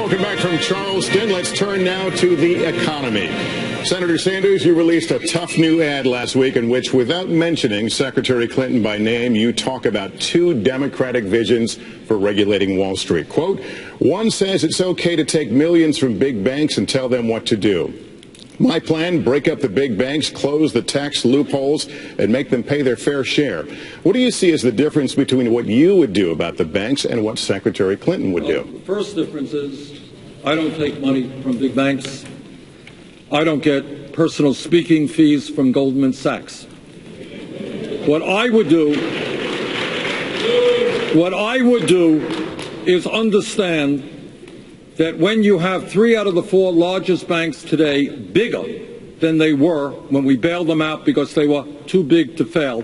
Welcome back from Charleston. Let's turn now to the economy. Senator Sanders, you released a tough new ad last week in which, without mentioning Secretary Clinton by name, you talk about two Democratic visions for regulating Wall Street. Quote, one says it's okay to take millions from big banks and tell them what to do. My plan, break up the big banks, close the tax loopholes, and make them pay their fair share. What do you see as the difference between what you would do about the banks and what Secretary Clinton would do? The first difference is I don't take money from big banks. I don't get personal speaking fees from Goldman Sachs. What I would do is understand that when you have 3 out of the 4 largest banks today bigger than they were when we bailed them out because they were too big to fail,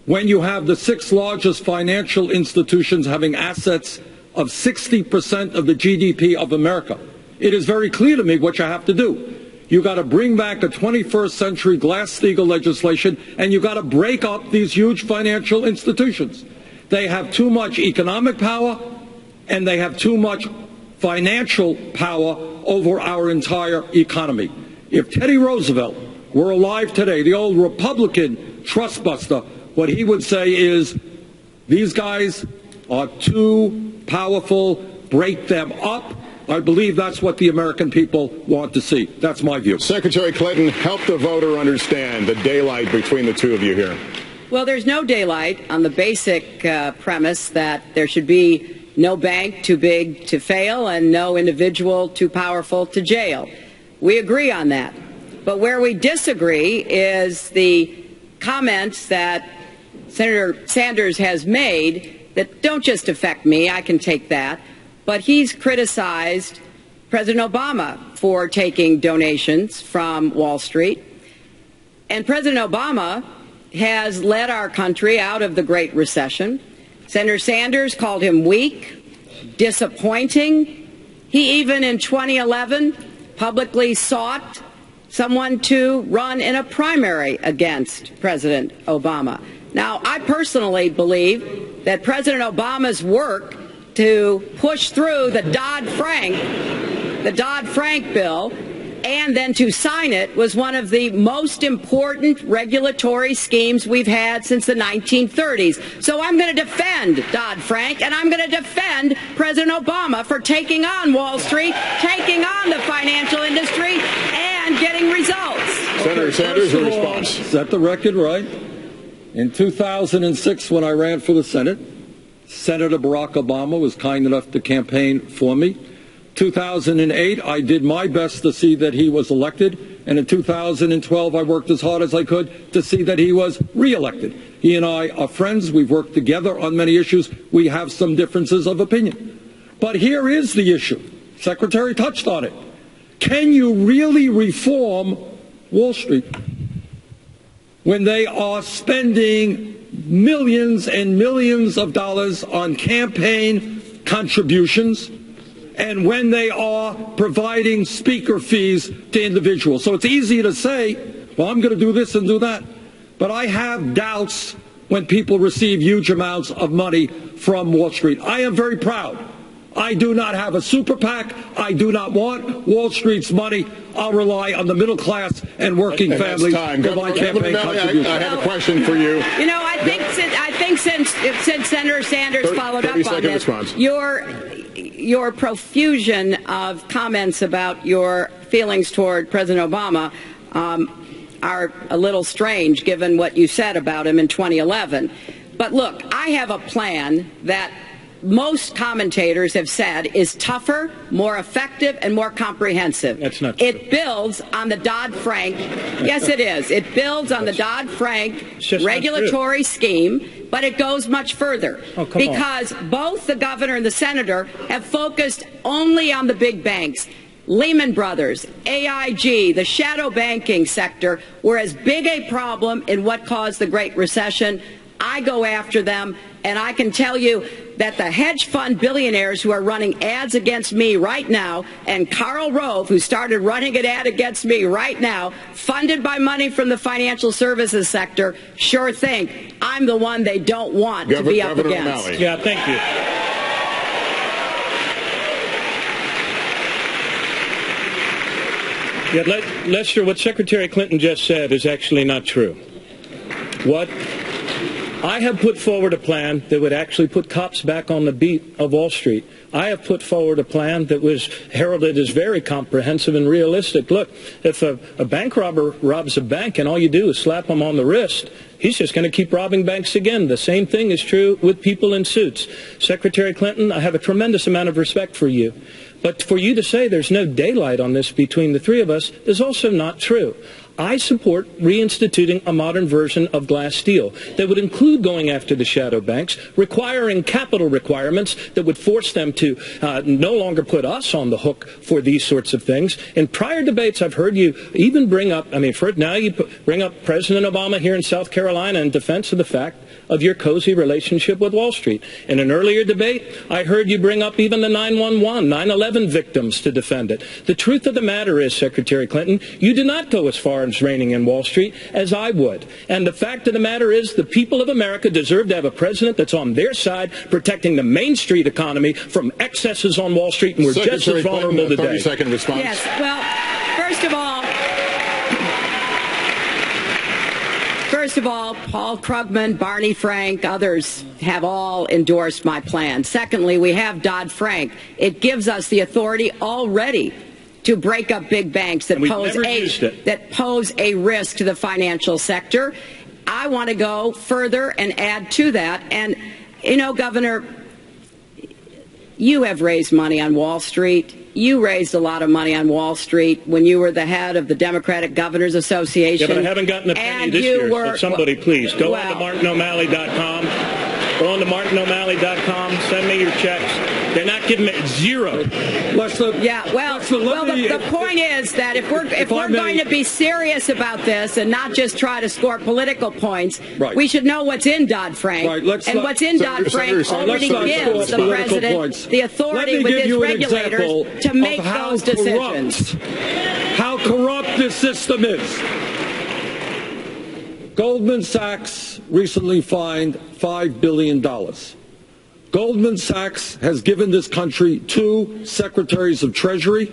when you have the 6 largest financial institutions having assets of 60% of the GDP of America, it is very clear to me what you have to do. You got to bring back a 21st century Glass-Steagall legislation, and you got to break up these huge financial institutions. They have too much economic power, and they have too much financial power over our entire economy. If Teddy Roosevelt were alive today, the old Republican trust buster, what he would say is, these guys are too powerful, break them up. I believe that's what the American people want to see. That's my view. Secretary Clinton, help the voter understand the daylight between the two of you here. Well, there's no daylight on the basic premise that there should be no bank too big to fail and no individual too powerful to jail. We agree on that. But where we disagree is the comments that Senator Sanders has made that don't just affect me, I can take that, but he's criticized President Obama for taking donations from Wall Street. And President Obama has led our country out of the Great Recession. Senator Sanders called him weak, disappointing. He even in 2011 publicly sought someone to run in a primary against President Obama. Now, I personally believe that President Obama's work to push through the Dodd-Frank bill and then to sign it was one of the most important regulatory schemes we've had since the 1930s. So I'm going to defend Dodd-Frank, and I'm going to defend President Obama for taking on Wall Street, taking on the financial industry, and getting results. Senator Sanders, your response. Set the record right. In 2006, when I ran for the Senate, Senator Barack Obama was kind enough to campaign for me. 2008, I did my best to see that he was elected, and in 2012, I worked as hard as I could to see that he was reelected. He and I are friends. We've worked together on many issues. We have some differences of opinion. But here is the issue. Secretary touched on it. Can you really reform Wall Street when they are spending millions and millions of dollars on campaign contributions, and when they are providing speaker fees to individuals? So it's easy to say, well, I'm going to do this and do that. But I have doubts when people receive huge amounts of money from Wall Street. I am very proud. I do not have a super PAC. I do not want Wall Street's money. I'll rely on the middle class and working families for my campaign contributions. I have a question for you. You know, I think since Senator Sanders followed up on this, your profusion of comments about your feelings toward President Obama are a little strange given what you said about him in 2011. But look, I have a plan that most commentators have said is tougher, more effective, and more comprehensive. That's not true. It builds on the Dodd-Frank. Yes, it is. It builds on the Dodd-Frank regulatory scheme, but it goes much further. Because both the governor and the senator have focused only on the big banks. Lehman Brothers, AIG, the shadow banking sector were as big a problem in what caused the Great Recession. I go after them, and I can tell you that the hedge fund billionaires who are running ads against me right now, and Karl Rove, who started running an ad against me right now, funded by money from the financial services sector, sure think I'm the one they don't want to be up against. Yeah, thank you. Yeah, Lester, what Secretary Clinton just said is actually not true. What I have put forward a plan that would actually put cops back on the beat of Wall Street. I have put forward a plan that was heralded as very comprehensive and realistic. Look, if a bank robber robs a bank and all you do is slap him on the wrist, he's just going to keep robbing banks again. The same thing is true with people in suits. Secretary Clinton, I have a tremendous amount of respect for you. But for you to say there's no daylight on this between the three of us is also not true. I support reinstituting a modern version of Glass-Steagall that would include going after the shadow banks, requiring capital requirements that would force them to no longer put us on the hook for these sorts of things. In prior debates, I've heard you even bring up, now you bring up President Obama here in South Carolina in defense of the fact of your cozy relationship with Wall Street. In an earlier debate, I heard you bring up even the 9/11 victims to defend it. The truth of the matter is, Secretary Clinton, you do not go as far as reigning in Wall Street as I would. And the fact of the matter is the people of America deserve to have a president that's on their side, protecting the Main Street economy from excesses on Wall Street, and we're just as vulnerable today. 30-second response. Yes, well, First of all, Paul Krugman, Barney Frank, others have all endorsed my plan. Secondly, we have Dodd-Frank. It gives us the authority already to break up big banks that pose a risk to the financial sector. I want to go further and add to that. And, you know, Governor, you have raised money on Wall Street. You raised a lot of money on Wall Street when you were the head of the Democratic Governors Association. Yeah, but I haven't gotten a penny this year, so somebody please go on to MartinO'Malley.com. Go on to MartinO'Malley.com. Send me your checks. They're not giving me zero. The point is that if we're going to be serious about this and not just try to score political points, we should know what's in Dodd-Frank. And what's in Dodd-Frank already gives the president the authority with his regulators to make those decisions. How corrupt this system is. Goldman Sachs recently fined $5 billion. Goldman Sachs has given this country 2 secretaries of Treasury,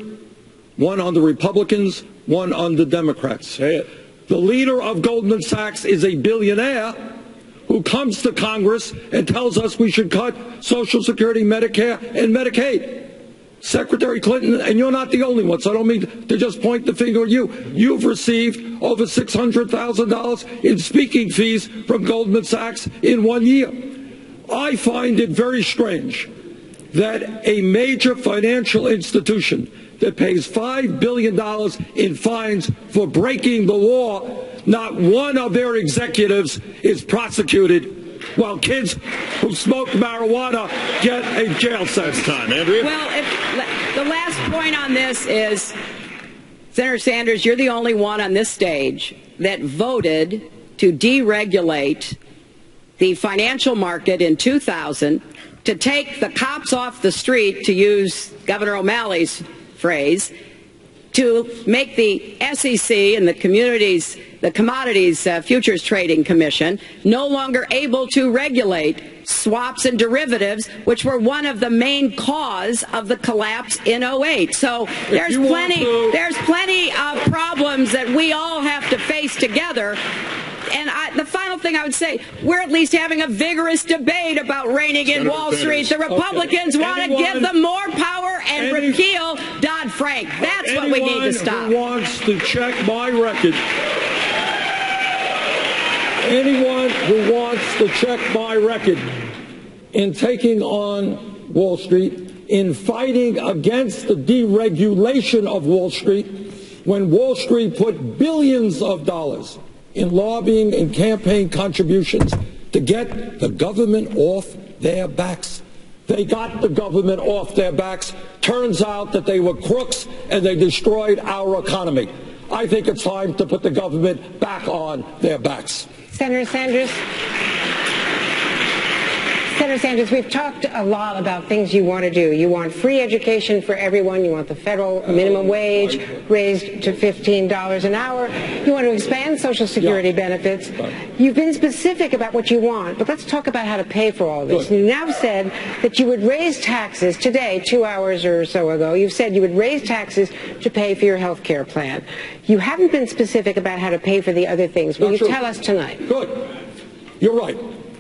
one on the Republicans, one on the Democrats. The leader of Goldman Sachs is a billionaire who comes to Congress and tells us we should cut Social Security, Medicare, and Medicaid. Secretary Clinton, and you're not the only one, so I don't mean to just point the finger at you. You've received over $600,000 in speaking fees from Goldman Sachs in 1 year. I find it very strange that a major financial institution that pays $5 billion in fines for breaking the law, not one of their executives is prosecuted, while kids who smoke marijuana get a jail sentence. Time, Andrea. Well, the last point on this is, Senator Sanders, you're the only one on this stage that voted to deregulate the financial market in 2000, to take the cops off the street, to use Governor O'Malley's phrase, to make the SEC and the Commodities Futures Trading Commission no longer able to regulate swaps and derivatives, which were one of the main cause of the collapse in 2008. So there's plenty of problems that we all have to face together. And the final thing I would say, we're at least having a vigorous debate about reining in Wall Street. The Republicans want to give them more power and repeal Dodd-Frank. That's what we need to stop. Anyone who wants to check my record, anyone who wants to check my record in taking on Wall Street, in fighting against the deregulation of Wall Street, when Wall Street put billions of dollars in lobbying and campaign contributions to get the government off their backs. They got the government off their backs. Turns out that they were crooks and they destroyed our economy. I think it's time to put the government back on their backs. Senator Sanders. Senator Sanders, we've talked a lot about things you want to do. You want free education for everyone. You want the federal minimum wage raised to $15 an hour. You want to expand Social Security benefits. You've been specific about what you want, but let's talk about how to pay for all this. You now said that you would raise taxes today, 2 hours or so ago. You've said you would raise taxes to pay for your health care plan. You haven't been specific about how to pay for the other things. Will you tell us tonight? Good. You're right.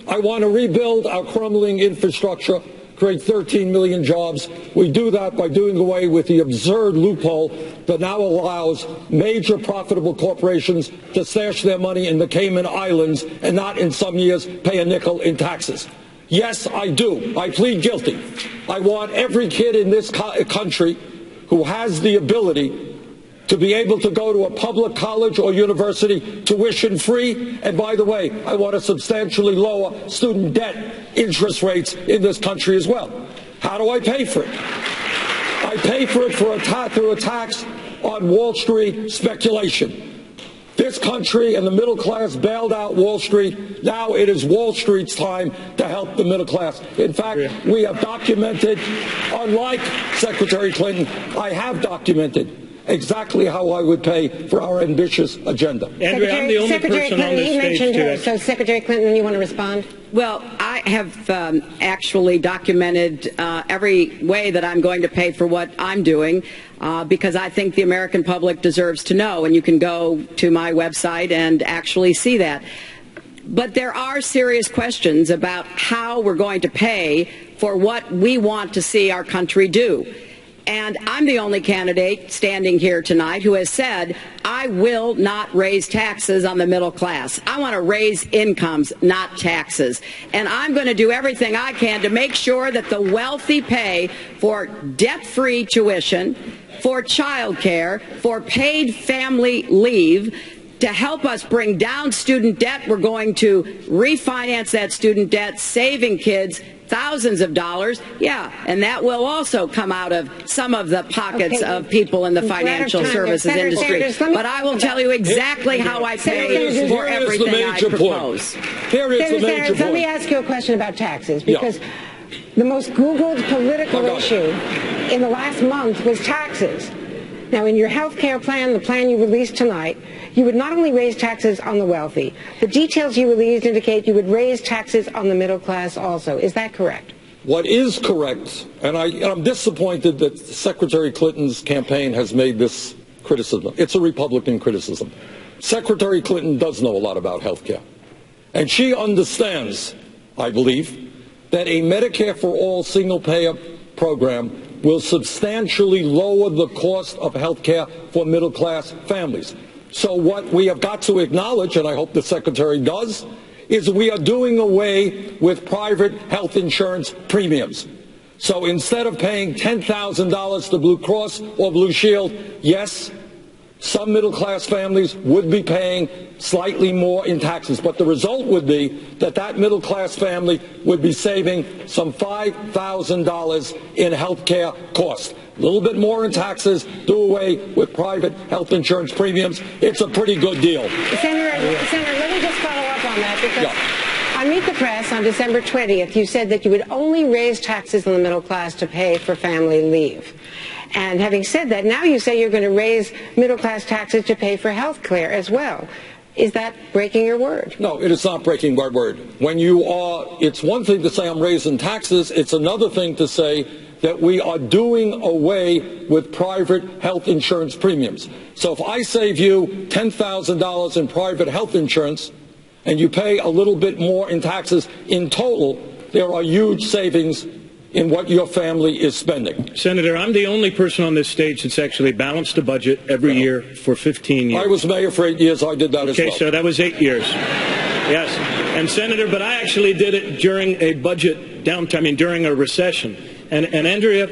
I want to rebuild our crumbling infrastructure, create 13 million jobs. We do that by doing away with the absurd loophole that now allows major profitable corporations to stash their money in the Cayman Islands and not in some years pay a nickel in taxes. Yes, I do. I plead guilty. I want every kid in this country who has the ability to be able to go to a public college or university tuition free. And by the way, I want to substantially lower student debt interest rates in this country as well. How do I pay for it? I pay for it through a tax on Wall Street speculation. This country and the middle class bailed out Wall Street. Now it is Wall Street's time to help the middle class. In fact, we have documented, unlike Secretary Clinton, I have documented exactly how I would pay for our ambitious agenda. Andrea, I'm the only Secretary person on this Clinton, stage today. So Secretary Clinton, you want to respond? Well, I have actually documented every way that I'm going to pay for what I'm doing because I think the American public deserves to know, and you can go to my website and actually see that. But there are serious questions about how we're going to pay for what we want to see our country do. And I'm the only candidate standing here tonight who has said, I will not raise taxes on the middle class. I want to raise incomes, not taxes. And I'm going to do everything I can to make sure that the wealthy pay for debt-free tuition, for child care, for paid family leave. To help us bring down student debt, we're going to refinance that student debt, saving kids thousands of dollars. Yeah, and that will also come out of some of the pockets of people in the financial services industry. But I will tell you exactly how I pay for everything I propose. Here is the major point. Let me ask you a question about taxes, because the most Googled political issue in the last month was taxes. Now, in your health care plan, the plan you released tonight, you would not only raise taxes on the wealthy. The details you released indicate you would raise taxes on the middle class also. Is that correct? What is correct, and I'm disappointed that Secretary Clinton's campaign has made this criticism. It's a Republican criticism. Secretary Clinton does know a lot about health care. And she understands, I believe, that a Medicare for All single-payer program will substantially lower the cost of health care for middle-class families. So what we have got to acknowledge, and I hope the Secretary does, is we are doing away with private health insurance premiums. So instead of paying $10,000 to Blue Cross or Blue Shield, yes, some middle-class families would be paying slightly more in taxes, but the result would be that that middle-class family would be saving some $5,000 in health care costs. A little bit more in taxes, do away with private health insurance premiums. It's a pretty good deal. Senator, let me just follow up on that, because on Meet the Press on December 20th, you said that you would only raise taxes on the middle class to pay for family leave. And having said that, now you say you're going to raise middle-class taxes to pay for health care as well. Is that breaking your word? No, it is not breaking my word. It's one thing to say I'm raising taxes. It's another thing to say that we are doing away with private health insurance premiums. So if I save you $10,000 in private health insurance and you pay a little bit more in taxes, in total, there are huge savings in what your family is spending. Senator, I'm the only person on this stage that's actually balanced a budget every year for 15 years. I was mayor for 8 years. I did that as well. Okay, so that was 8 years. Yes. And, Senator, but I actually did it during a budget downtime, during a recession. And Andrea,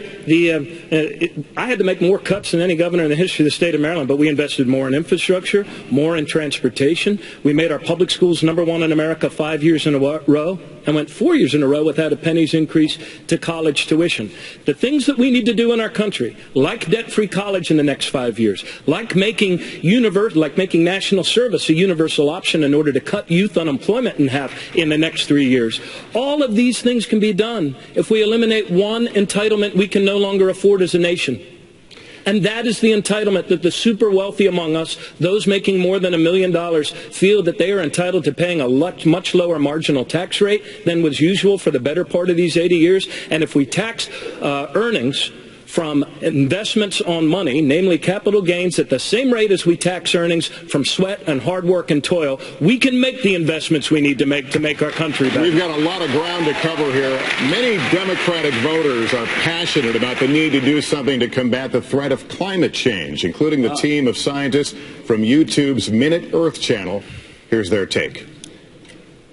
I had to make more cuts than any governor in the history of the state of Maryland, but we invested more in infrastructure, more in transportation. We made our public schools #1 in America 5 years in a row. and went 4 years in a row without a penny's increase to college tuition. The things that we need to do in our country, like debt-free college in the next 5 years, like making national service a universal option in order to cut youth unemployment in half in the next 3 years. All of these things can be done if we eliminate one entitlement we can no longer afford as a nation. And that is the entitlement that the super wealthy among us, those making more than $1 million, feel that they are entitled to paying a much lower marginal tax rate than was usual for the better part of these 80 years. And if we tax earnings from investments on money, namely capital gains, at the same rate as we tax earnings from sweat and hard work and toil, we can make the investments we need to make our country better. We've got a lot of ground to cover here. Many Democratic voters are passionate about the need to do something to combat the threat of climate change, including the team of scientists from YouTube's Minute Earth channel. Here's their take.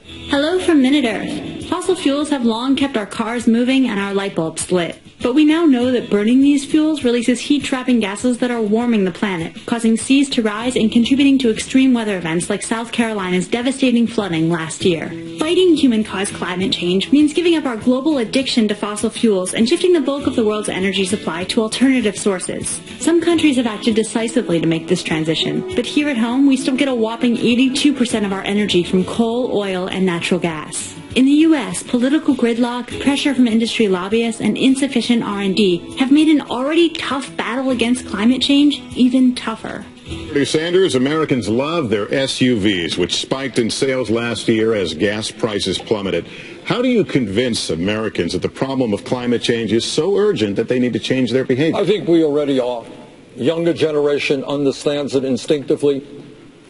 Hello from Minute Earth. Fossil fuels have long kept our cars moving and our light bulbs lit. But we now know that burning these fuels releases heat-trapping gases that are warming the planet, causing seas to rise and contributing to extreme weather events like South Carolina's devastating flooding last year. Fighting human-caused climate change means giving up our global addiction to fossil fuels and shifting the bulk of the world's energy supply to alternative sources. Some countries have acted decisively to make this transition, but here at home we still get a whopping 82% of our energy from coal, oil, and natural gas. In the U.S., political gridlock, pressure from industry lobbyists, and insufficient R&D have made an already tough battle against climate change even tougher. Bernie Sanders, Americans love their SUVs, which spiked in sales last year as gas prices plummeted. How do you convince Americans that the problem of climate change is so urgent that they need to change their behavior? I think we already are. The younger generation understands it instinctively.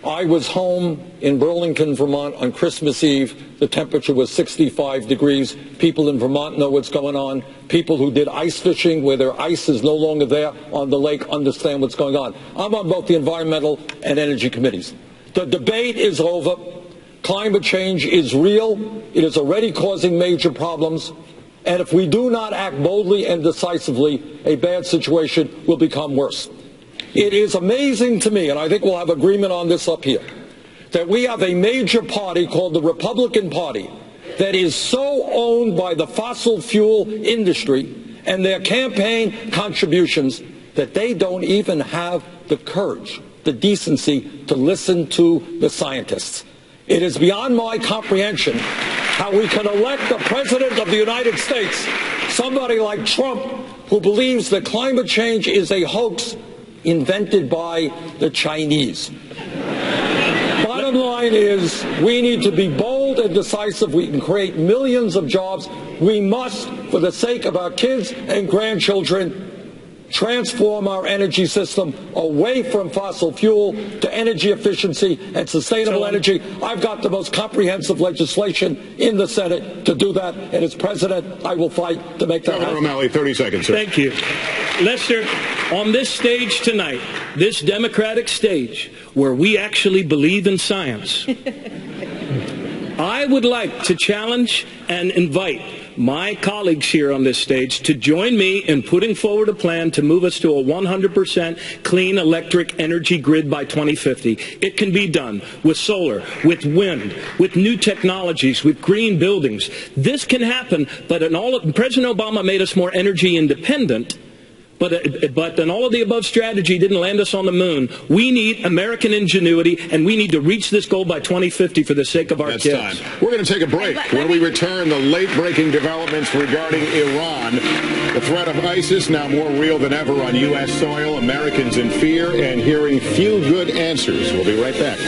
I was home in Burlington, Vermont on Christmas Eve. The temperature was 65 degrees. People in Vermont know what's going on. People who did ice fishing where their ice is no longer there on the lake understand what's going on. I'm on both the environmental and energy committees. The debate is over. Climate change is real. It is already causing major problems. And if we do not act boldly and decisively, a bad situation will become worse. It is amazing to me, and I think we'll have agreement on this up here, that we have a major party called the Republican Party that is so owned by the fossil fuel industry and their campaign contributions that they don't even have the courage, the decency to listen to the scientists. It is beyond my comprehension how we can elect the President of the United States, somebody like Trump, who believes that climate change is a hoax invented by the Chinese. Bottom line is, we need to be bold and decisive. We can create millions of jobs. We must, for the sake of our kids and grandchildren, transform our energy system away from fossil fuel to energy efficiency and sustainable energy. I've got the most comprehensive legislation in the Senate to do that, and as President, I will fight to make that happen. Governor O'Malley, 30 seconds, sir. Thank you. Lester, on this stage tonight, this Democratic stage, where we actually believe in science, I would like to challenge and invite my colleagues here on this stage to join me in putting forward a plan to move us to a 100% clean electric energy grid by 2050. It can be done with solar, with wind, with new technologies, with green buildings. This can happen, but President Obama made us more energy independent. But an all-of-the-above strategy didn't land us on the moon. We need American ingenuity, and we need to reach this goal by 2050 for the sake of our kids. That's time. We're going to take a break. When we return, the late-breaking developments regarding Iran. The threat of ISIS now more real than ever on U.S. soil. Americans in fear and hearing few good answers. We'll be right back.